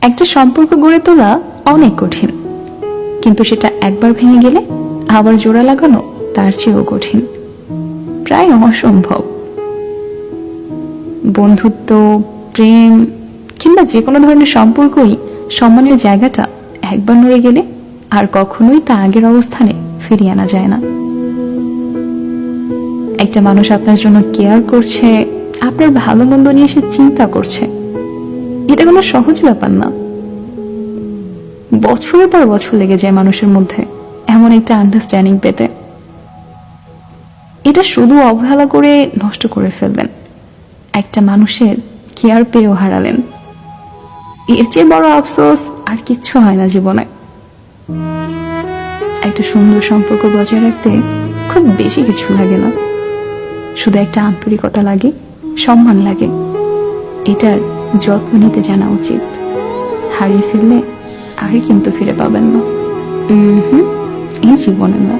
একটা সম্পর্ক গড়ে তোলা অনেক কঠিন, কিন্তু সেটা একবার ভেঙে গেলে আবার জোড়া লাগানো তার চেয়েও কঠিন, প্রায় অসম্ভব। বন্ধুত্ব, প্রেম কিংবা যে কোনো ধরনের সম্পর্কই সম্মানের জায়গাটা একবার নড়ে গেলে আর কখনোই তা আগের অবস্থানে ফিরিয়ে আনা যায় না। একটা মানুষ আপনার জন্য কেয়ার করছে, আপনার ভালো মন্দ নিয়ে সে চিন্তা করছে, এটা কোনো সহজ ব্যাপার না। বছরের পর বছর লেগে যায় মানুষের মধ্যে এমন একটা আন্ডারস্ট্যান্ডিং পেতে। এটা শুধু অবহেলা করে নষ্ট করে ফেলবেন, একটা মানুষের কেয়ার পেয়েও হারালেন। এর চেয়ে বড় আফসোস আর কিচ্ছু হয় না জীবনে। একটা সুন্দর সম্পর্ক বজায় রাখতে খুব বেশি কিছু লাগে না, শুধু একটা আন্তরিকতা লাগে, সম্মান লাগে। এটার যত্ন নিতে জানা উচিত। হারিয়ে ফেললে আর কিন্তু ফিরে পাবেন না, এই জীবনে না।